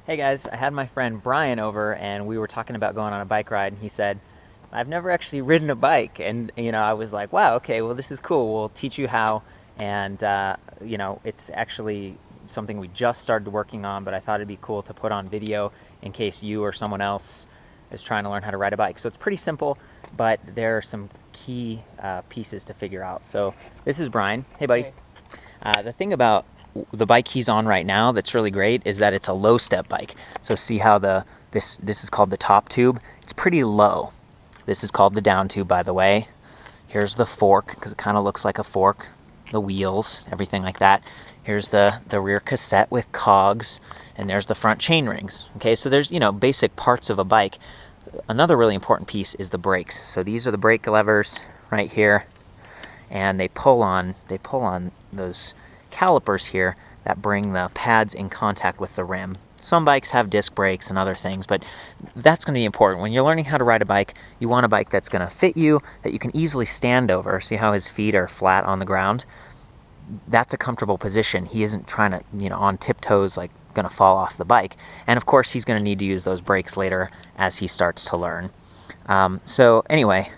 Hey guys, I had my friend Brian over and we were talking about going on a bike ride, and he said, I've never actually ridden a bike. And, I was like, wow, okay, well, this is cool. We'll teach you how. And, it's actually something we just started working on, but I thought it'd be cool to put on video in case you or someone else is trying to learn how to ride a bike. So it's pretty simple, but there are some key pieces to figure out. So this is Brian. Hey, buddy. Hey. The thing about the bike he's on right now that's really great is that it's a low step bike. So see how this is called the top tube? It's pretty low. This is called the down tube, by the way. Here's the fork, because it kind of looks like a fork. The wheels, everything like that. Here's the rear cassette with cogs, and there's the front chain rings. Okay, so there's, basic parts of a bike. Another really important piece is the brakes. So these are the brake levers right here, and they pull on those calipers here that bring the pads in contact with the rim. Some bikes have disc brakes and other things, but that's going to be important. When you're learning how to ride a bike, you want a bike that's going to fit you, that you can easily stand over. See how his feet are flat on the ground? That's a comfortable position. He isn't trying to, on tiptoes, like going to fall off the bike. And of course, he's going to need to use those brakes later as he starts to learn. So anyway,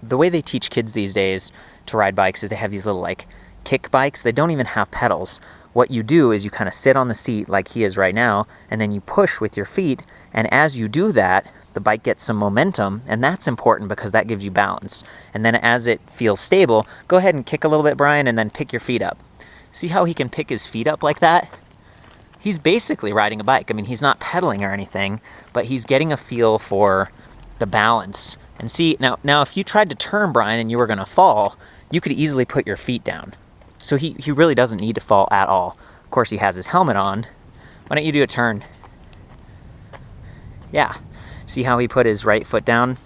the way they teach kids these days to ride bikes is they have these little kick bikes. They don't even have pedals. What you do is you kind of sit on the seat like he is right now, and then you push with your feet, and as you do that, the bike gets some momentum, and that's important because that gives you balance. And then as it feels stable, go ahead and kick a little bit, Brian, and then pick your feet up. See how he can pick his feet up like that? He's basically riding a bike. I mean, he's not pedaling or anything, but he's getting a feel for the balance. And see, now if you tried to turn, Brian, and you were going to fall, you could easily put your feet down. So he really doesn't need to fall at all. Of course, he has his helmet on. Why don't you do a turn? Yeah. See how he put his right foot down?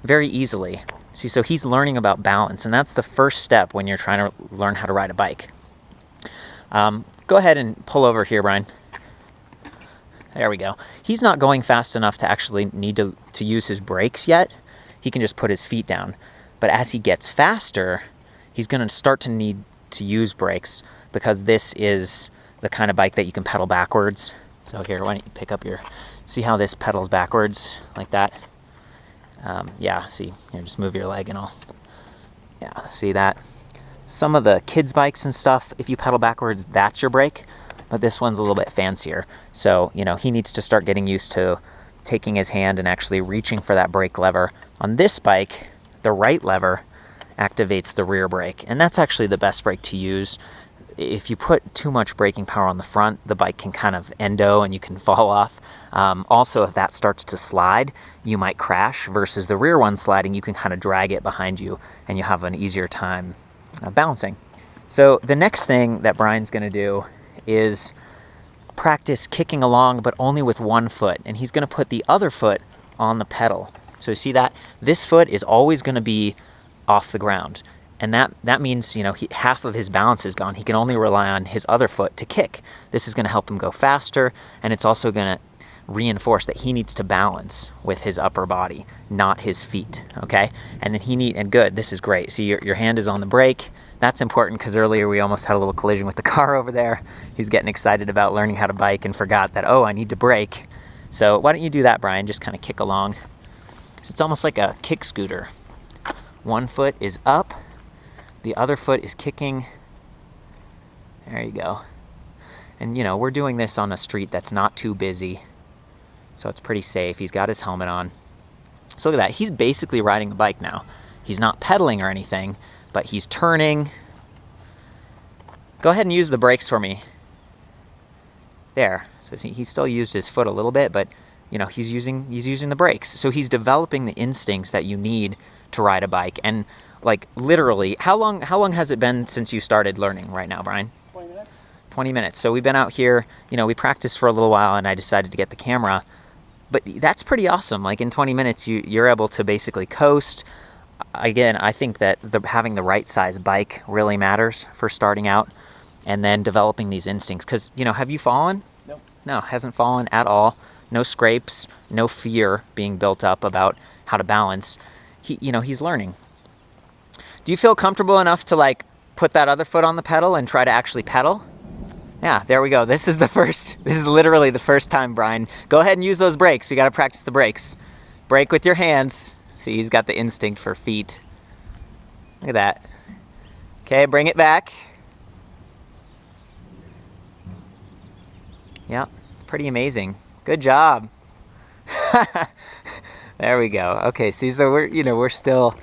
Very easily. See, so he's learning about balance, and that's the first step when you're trying to learn how to ride a bike. Go ahead and pull over here, Brian. There we go. He's not going fast enough to actually need to use his brakes yet. He can just put his feet down. But as he gets faster, he's going to start to need to use brakes, because this is the kind of bike that you can pedal backwards. So here, why don't you pick up see how this pedals backwards like that? Yeah, see, here, just move your leg and yeah, see that? Some of the kids' bikes and stuff, if you pedal backwards, that's your brake, but this one's a little bit fancier. So, he needs to start getting used to taking his hand and actually reaching for that brake lever. On this bike, the right lever activates the rear brake, and that's actually the best brake to use. If you put too much braking power on the front, the bike can kind of endo and you can fall off. Also, if that starts to slide, you might crash, versus the rear one sliding, you can kind of drag it behind you and you have an easier time balancing. So the next thing that Brian's going to do is practice kicking along, but only with one foot, and he's going to put the other foot on the pedal. So see that? This foot is always going to be off the ground, and that means half of his balance is gone. He can only rely on his other foot to kick. This is going to help him go faster, and it's also going to reinforce that he needs to balance with his upper body, not his feet. Okay, and then good, this is great. See, your hand is on the brake. That's important because earlier we almost had a little collision with the car over there. He's getting excited about learning how to bike and forgot that, I need to brake. So why don't you do that, Brian? Just kind of kick along. It's almost like a kick scooter. One foot is up, the other foot is kicking. There you go. And we're doing this on a street that's not too busy, so it's pretty safe. He's got his helmet on. So look at that. He's basically riding a bike now. He's not pedaling or anything, but he's turning. Go ahead and use the brakes for me. There. So see, he still used his foot a little bit, but he's using the brakes. So he's developing the instincts that you need to ride a bike. And literally, how long has it been since you started learning right now, Brian? 20 minutes. 20 minutes. So we've been out here, we practiced for a little while, and I decided to get the camera. But that's pretty awesome. In 20 minutes, you're able to basically coast. Again, I think that having the right size bike really matters for starting out, and then developing these instincts. Because, have you fallen? Nope. No, hasn't fallen at all. No scrapes, no fear being built up about how to balance. He's learning. Do you feel comfortable enough to put that other foot on the pedal and try to actually pedal? Yeah, there we go. This is literally the first time, Brian. Go ahead and use those brakes. You got to practice the brakes. Brake with your hands. See, he's got the instinct for feet. Look at that. Okay, bring it back. Yeah, pretty amazing. Good job. There we go. Okay, see, so we're still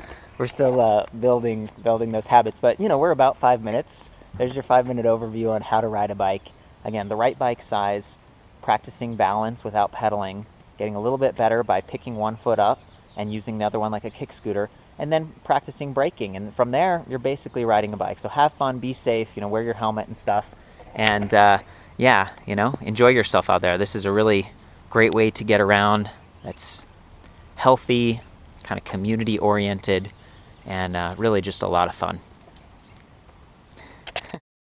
building those habits, but we're about 5 minutes. There's your 5-minute overview on how to ride a bike. Again, the right bike size, practicing balance without pedaling, getting a little bit better by picking one foot up and using the other one like a kick scooter, and then practicing braking. And from there, you're basically riding a bike. So have fun, be safe, wear your helmet and stuff, and yeah, enjoy yourself out there. This is a really great way to get around. That's healthy, kind of community oriented, and really just a lot of fun.